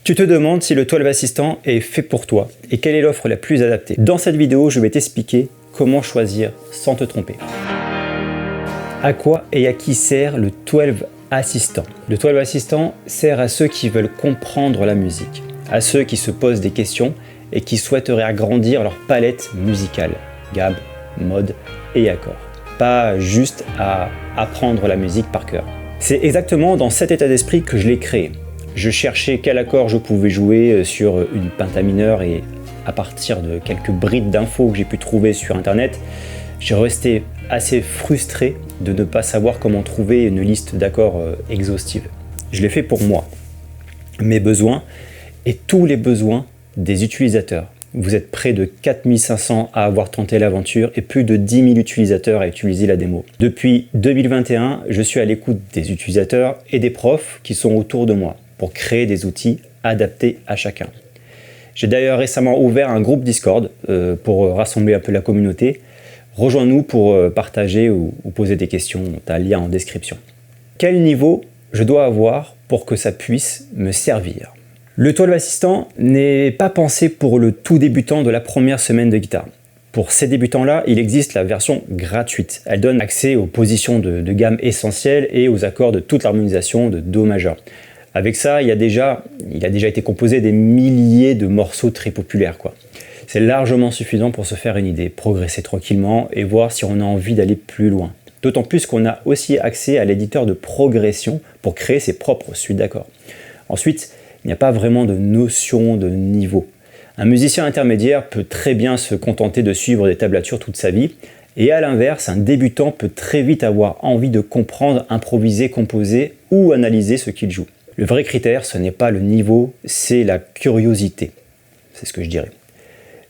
Tu te demandes si le 12 Assistant est fait pour toi et quelle est l'offre la plus adaptée. Dans cette vidéo, je vais t'expliquer comment choisir sans te tromper. À quoi et à qui sert le 12 Assistant? Le 12 Assistant sert à ceux qui veulent comprendre la musique, à ceux qui se posent des questions et qui souhaiteraient agrandir leur palette musicale, gamme, mode et accords. Pas juste à apprendre la musique par cœur. C'est exactement dans cet état d'esprit que je l'ai créé. Je cherchais quel accord je pouvais jouer sur une pentamineure et à partir de quelques brides d'infos que j'ai pu trouver sur internet, j'ai resté assez frustré de ne pas savoir comment trouver une liste d'accords exhaustive. Je l'ai fait pour moi, mes besoins et tous les besoins des utilisateurs. Vous êtes près de 4500 à avoir tenté l'aventure et plus de 10 000 utilisateurs à utiliser la démo. Depuis 2021, je suis à l'écoute des utilisateurs et des profs qui sont autour de moi pour créer des outils adaptés à chacun. J'ai d'ailleurs récemment ouvert un groupe Discord pour rassembler un peu la communauté. Rejoins-nous pour partager ou poser des questions, tu as un lien en description. Quel niveau je dois avoir pour que ça puisse me servir? Le 12 Assistant n'est pas pensé pour le tout débutant de la première semaine de guitare. Pour ces débutants-là, il existe la version gratuite. Elle donne accès aux positions de gamme essentielles et aux accords de toute l'harmonisation de Do majeur. Avec ça, il a déjà été composé des milliers de morceaux très populaires, quoi. C'est largement suffisant pour se faire une idée, progresser tranquillement et voir si on a envie d'aller plus loin. D'autant plus qu'on a aussi accès à l'éditeur de progression pour créer ses propres suites d'accords. Ensuite, il n'y a pas vraiment de notion de niveau. Un musicien intermédiaire peut très bien se contenter de suivre des tablatures toute sa vie, et à l'inverse, un débutant peut très vite avoir envie de comprendre, improviser, composer ou analyser ce qu'il joue. Le vrai critère, ce n'est pas le niveau, c'est la curiosité. C'est ce que je dirais.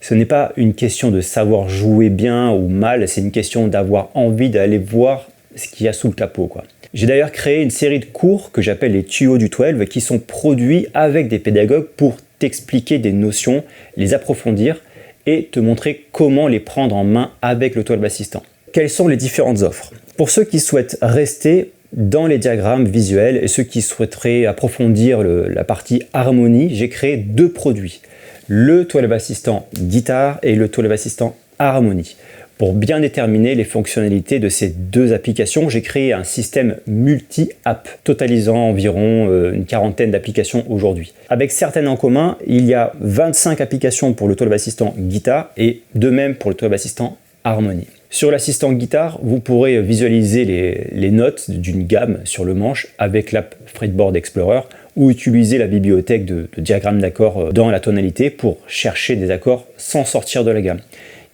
Ce n'est pas une question de savoir jouer bien ou mal, c'est une question d'avoir envie d'aller voir ce qu'il y a sous le capot, quoi. J'ai d'ailleurs créé une série de cours que j'appelle les tuyaux du 12 qui sont produits avec des pédagogues pour t'expliquer des notions, les approfondir et te montrer comment les prendre en main avec le 12 Assistant. Quelles sont les différentes offres? Pour ceux qui souhaitent rester dans les diagrammes visuels et ceux qui souhaiteraient approfondir la partie harmonie, j'ai créé deux produits. Le 12 Assistant Guitare et le 12 Assistant Harmonie. Pour bien déterminer les fonctionnalités de ces deux applications, j'ai créé un système multi-app, totalisant environ une quarantaine d'applications aujourd'hui. Avec certaines en commun, il y a 25 applications pour le 12 Assistant Guitare et de même pour le 12 Assistant Harmonie. Sur l'assistant guitare, vous pourrez visualiser les notes d'une gamme sur le manche avec l'app Fretboard Explorer ou utiliser la bibliothèque de diagrammes d'accords dans la tonalité pour chercher des accords sans sortir de la gamme.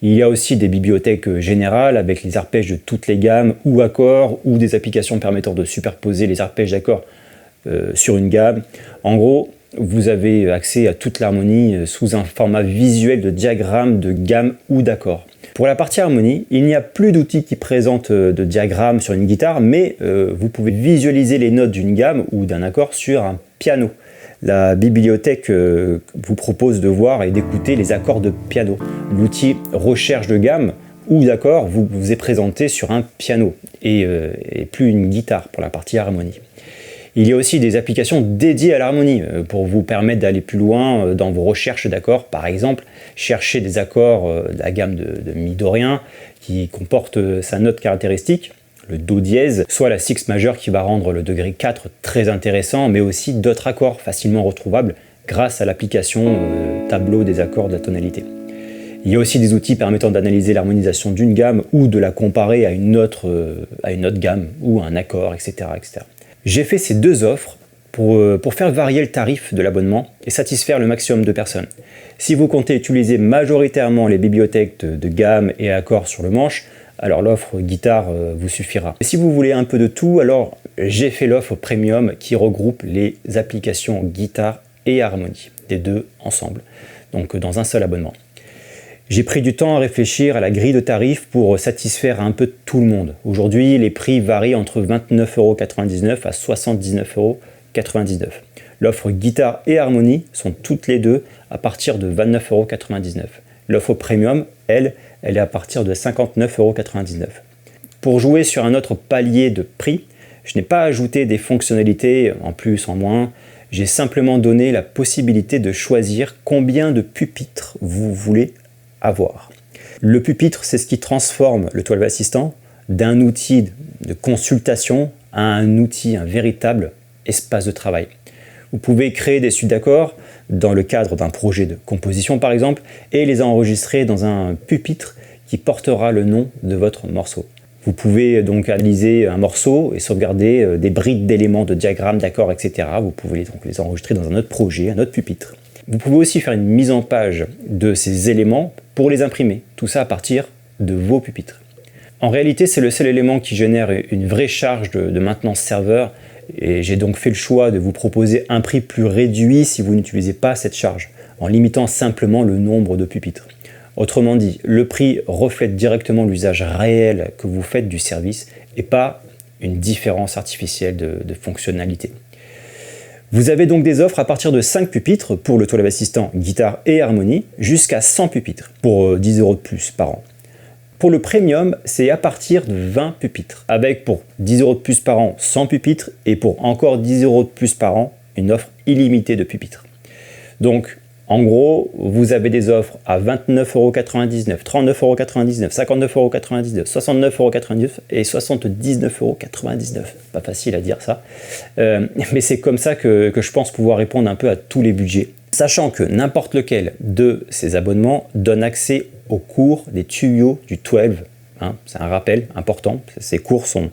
Il y a aussi des bibliothèques générales avec les arpèges de toutes les gammes ou accords ou des applications permettant de superposer les arpèges d'accords sur une gamme. En gros, vous avez accès à toute l'harmonie sous un format visuel de diagramme de gamme ou d'accords. Pour la partie harmonie, il n'y a plus d'outils qui présentent de diagrammes sur une guitare, mais vous pouvez visualiser les notes d'une gamme ou d'un accord sur un piano. La bibliothèque vous propose de voir et d'écouter les accords de piano. L'outil recherche de gamme ou d'accords vous est présenté sur un piano et plus une guitare pour la partie harmonie. Il y a aussi des applications dédiées à l'harmonie pour vous permettre d'aller plus loin dans vos recherches d'accords. Par exemple, chercher des accords de la gamme de mi dorien qui comporte sa note caractéristique, le do dièse, soit la sixte majeure qui va rendre le degré 4 très intéressant, mais aussi d'autres accords facilement retrouvables grâce à l'application tableau des accords de la tonalité. Il y a aussi des outils permettant d'analyser l'harmonisation d'une gamme ou de la comparer à une autre gamme ou à un accord, etc. etc. J'ai fait ces deux offres pour faire varier le tarif de l'abonnement et satisfaire le maximum de personnes. Si vous comptez utiliser majoritairement les bibliothèques de gamme et accords sur le manche, alors l'offre guitare vous suffira. Et si vous voulez un peu de tout, alors j'ai fait l'offre premium qui regroupe les applications guitare et harmonie, des deux ensemble, donc dans un seul abonnement. J'ai pris du temps à réfléchir à la grille de tarifs pour satisfaire un peu tout le monde. Aujourd'hui, les prix varient entre 29,99 € à 79,99 €. L'offre guitare et harmonie sont toutes les deux à partir de 29,99 €. L'offre premium, elle est à partir de 59,99 €. Pour jouer sur un autre palier de prix, je n'ai pas ajouté des fonctionnalités en plus, en moins. J'ai simplement donné la possibilité de choisir combien de pupitres vous voulez avoir. Le pupitre, c'est ce qui transforme le 12 Assistant d'un outil de consultation à un outil, un véritable espace de travail. Vous pouvez créer des suites d'accords dans le cadre d'un projet de composition par exemple et les enregistrer dans un pupitre qui portera le nom de votre morceau. Vous pouvez donc analyser un morceau et sauvegarder des briques d'éléments, de diagrammes, d'accords, etc. Vous pouvez donc les enregistrer dans un autre projet, un autre pupitre. Vous pouvez aussi faire une mise en page de ces éléments pour les imprimer, tout ça à partir de vos pupitres. En réalité, c'est le seul élément qui génère une vraie charge de maintenance serveur et j'ai donc fait le choix de vous proposer un prix plus réduit si vous n'utilisez pas cette charge, en limitant simplement le nombre de pupitres. Autrement dit, le prix reflète directement l'usage réel que vous faites du service et pas une différence artificielle de fonctionnalité. Vous avez donc des offres à partir de 5 pupitres pour le 12 Assistant guitare et harmonie jusqu'à 100 pupitres pour 10 € de plus par an. Pour le Premium, c'est à partir de 20 pupitres, avec pour 10 € de plus par an 100 pupitres et pour encore 10 € de plus par an une offre illimitée de pupitres. Donc en gros, vous avez des offres à 29,99 €, 39,99 €, 59,99 €, 69,99 € et 79,99 €. Pas facile à dire ça, mais c'est comme ça que je pense pouvoir répondre un peu à tous les budgets. Sachant que n'importe lequel de ces abonnements donne accès aux cours des tuyaux du 12. Hein, c'est un rappel important, ces cours sont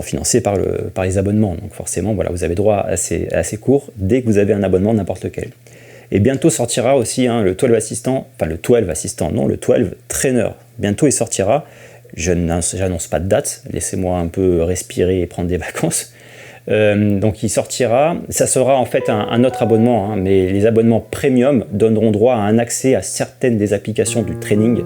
financés par les abonnements, donc forcément voilà, vous avez droit à ces cours dès que vous avez un abonnement n'importe lequel. Et bientôt sortira aussi le 12 Assistant, enfin le 12 Assistant, non, le 12 Trainer. Bientôt il sortira, je n'annonce pas de date, laissez-moi un peu respirer et prendre des vacances. Donc il sortira, ça sera en fait un autre abonnement, mais les abonnements premium donneront droit à un accès à certaines des applications du training,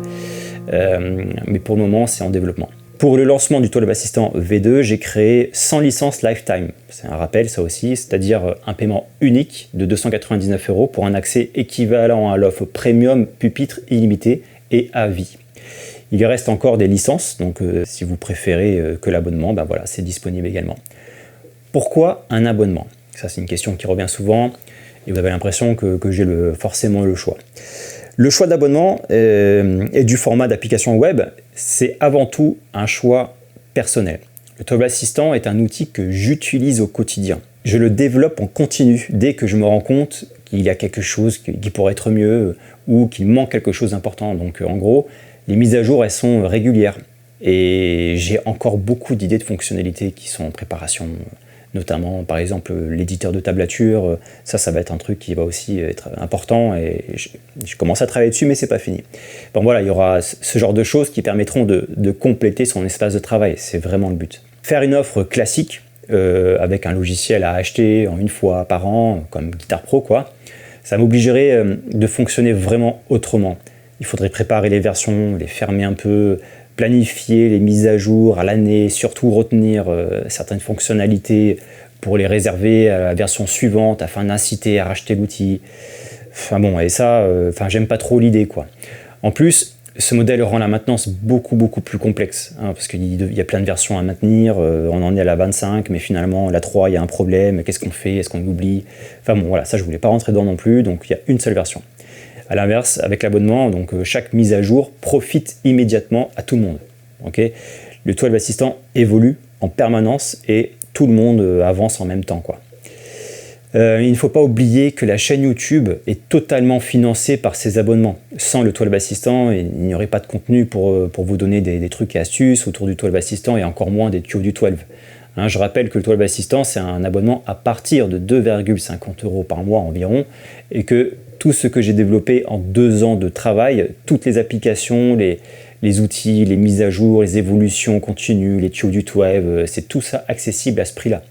mais pour le moment c'est en développement. Pour le lancement du 12 Assistant V2, j'ai créé 100 licences lifetime, c'est un rappel ça aussi, c'est-à-dire un paiement unique de 299 € pour un accès équivalent à l'offre premium pupitre illimité et à vie. Il reste encore des licences, donc si vous préférez que l'abonnement, voilà, c'est disponible également. Pourquoi un abonnement? Ça, c'est une question qui revient souvent et vous avez l'impression que j'ai forcément le choix. Le choix d'abonnement et du format d'application web, c'est avant tout un choix personnel. Le 12 Assistant est un outil que j'utilise au quotidien. Je le développe en continu dès que je me rends compte qu'il y a quelque chose qui pourrait être mieux ou qu'il manque quelque chose d'important. Donc en gros, les mises à jour, elles sont régulières. Et j'ai encore beaucoup d'idées de fonctionnalités qui sont en préparation, notamment par exemple l'éditeur de tablature, ça va être un truc qui va aussi être important et je commence à travailler dessus mais c'est pas fini. Bon voilà, il y aura ce genre de choses qui permettront de compléter son espace de travail, c'est vraiment le but. Faire une offre classique avec un logiciel à acheter en une fois par an, comme Guitar Pro quoi, ça m'obligerait de fonctionner vraiment autrement. Il faudrait préparer les versions, les fermer un peu, planifier les mises à jour à l'année, surtout retenir certaines fonctionnalités pour les réserver à la version suivante afin d'inciter à racheter l'outil. Enfin bon, et ça, j'aime pas trop l'idée quoi. En plus, ce modèle rend la maintenance beaucoup plus complexe, parce qu'il y a plein de versions à maintenir, on en est à la 25, mais finalement la 3, il y a un problème, qu'est-ce qu'on fait, est-ce qu'on l'oublie? Enfin bon, voilà, ça je voulais pas rentrer dedans non plus, donc il y a une seule version. A l'inverse, avec l'abonnement, donc chaque mise à jour profite immédiatement à tout le monde. Okay, le 12 Assistant évolue en permanence et tout le monde avance en même temps, quoi. Il ne faut pas oublier que la chaîne YouTube est totalement financée par ces abonnements. Sans le 12 Assistant, il n'y aurait pas de contenu pour vous donner des trucs et astuces autour du 12 Assistant et encore moins des tuyaux du 12. Je rappelle que le 12 Assistant, c'est un abonnement à partir de 2,50 € par mois environ et que tout ce que j'ai développé en 2 ans de travail, toutes les applications, les outils, les mises à jour, les évolutions continues, les tuyaux du 12, c'est tout ça accessible à ce prix-là.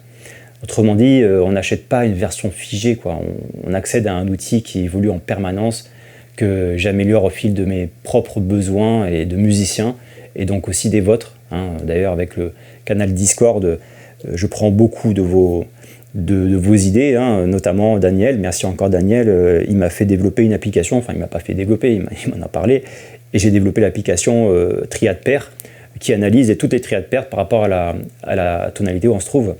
Autrement dit, on n'achète pas une version figée, quoi. On accède à un outil qui évolue en permanence, que j'améliore au fil de mes propres besoins et de musiciens, et donc aussi des vôtres. D'ailleurs, avec le canal Discord, je prends beaucoup de vos idées, notamment Daniel. Merci encore Daniel, il m'a fait développer une application, enfin il m'a pas fait développer, il m'en a parlé, et j'ai développé l'application Triade Pair, qui analyse toutes les triades paires par rapport à la tonalité où on se trouve.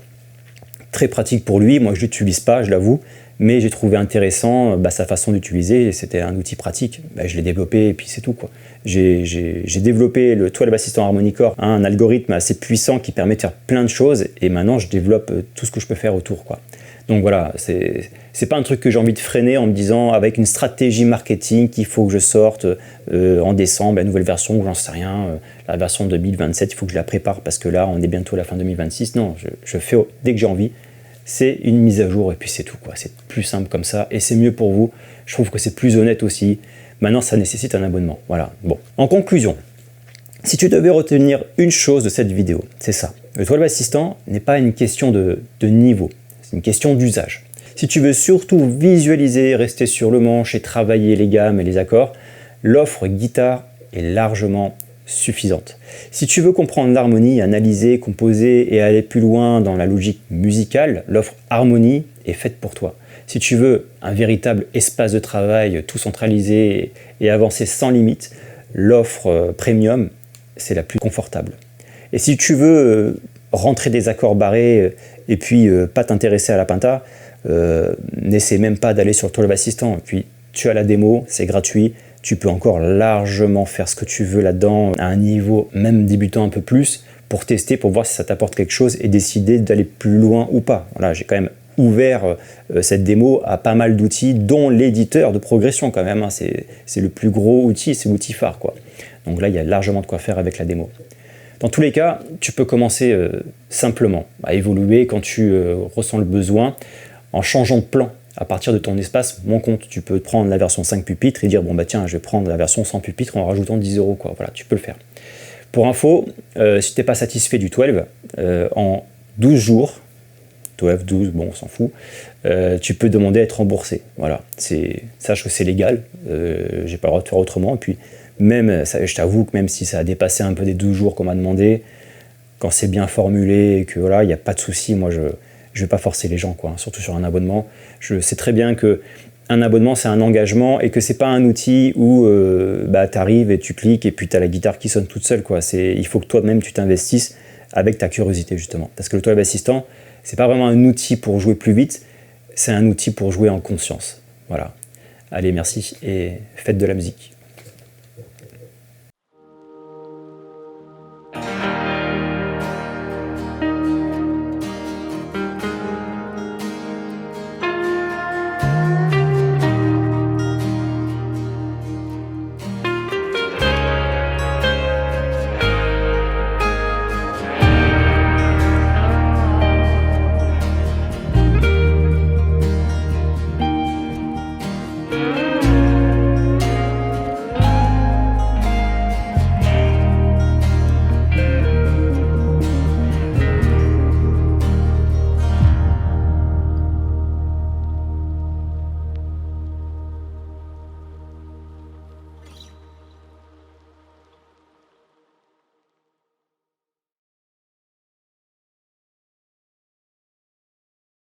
très pratique pour lui. Moi, je ne l'utilise pas, je l'avoue, mais j'ai trouvé intéressant sa façon d'utiliser. C'était un outil pratique. Je l'ai développé et puis c'est tout, quoi. J'ai développé le 12 Assistant Harmony Core, un algorithme assez puissant qui permet de faire plein de choses, et maintenant je développe tout ce que je peux faire autour, quoi. Donc voilà, c'est pas un truc que j'ai envie de freiner en me disant avec une stratégie marketing qu'il faut que je sorte en décembre la nouvelle version, ou j'en sais rien, la version 2027, il faut que je la prépare parce que là on est bientôt à la fin 2026. Non, je fais dès que j'ai envie. C'est une mise à jour et puis c'est tout, quoi. C'est plus simple comme ça et c'est mieux pour vous. Je trouve que c'est plus honnête aussi. Maintenant, ça nécessite un abonnement. Voilà. Bon. En conclusion, si tu devais retenir une chose de cette vidéo, c'est ça. Le 12 Assistant n'est pas une question de niveau, c'est une question d'usage. Si tu veux surtout visualiser, rester sur le manche et travailler les gammes et les accords, l'offre guitare est largement suffisante. Si tu veux comprendre l'harmonie, analyser, composer et aller plus loin dans la logique musicale, l'offre Harmony est faite pour toi. Si tu veux un véritable espace de travail tout centralisé et avancer sans limite, l'offre Premium, c'est la plus confortable. Et si tu veux rentrer des accords barrés et puis pas t'intéresser à la Penta, n'essaie même pas d'aller sur le 12 Assistant. Et puis tu as la démo, c'est gratuit. Tu peux encore largement faire ce que tu veux là-dedans, à un niveau même débutant un peu plus, pour tester, pour voir si ça t'apporte quelque chose et décider d'aller plus loin ou pas. Voilà, j'ai quand même ouvert cette démo à pas mal d'outils, dont l'éditeur de progression quand même. Hein. C'est le plus gros outil, c'est l'outil phare, quoi. Donc là, il y a largement de quoi faire avec la démo. Dans tous les cas, tu peux commencer simplement à évoluer quand tu ressens le besoin, en changeant de plan. À partir de ton espace, mon compte, tu peux prendre la version 5 pupitres et dire bon bah tiens, je vais prendre la version 100 pupitres en rajoutant 10 €, quoi. Voilà, tu peux le faire. Pour info, si tu n'es pas satisfait du 12, en 12 jours, 12, bon on s'en fout, tu peux demander à être remboursé. Voilà, sache que c'est légal, j'ai pas le droit de faire autrement. Et puis même, je t'avoue que même si ça a dépassé un peu des 12 jours qu'on m'a demandé, quand c'est bien formulé et que voilà, il n'y a pas de souci, moi je vais pas forcer les gens, quoi, surtout sur un abonnement. Je sais très bien que un abonnement, c'est un engagement et que c'est pas un outil où tu arrives et tu cliques et puis tu as la guitare qui sonne toute seule, quoi. Il faut que toi-même tu t'investisses avec ta curiosité, justement. Parce que le 12 Assistant, c'est pas vraiment un outil pour jouer plus vite, c'est un outil pour jouer en conscience. Voilà. Allez, merci et faites de la musique.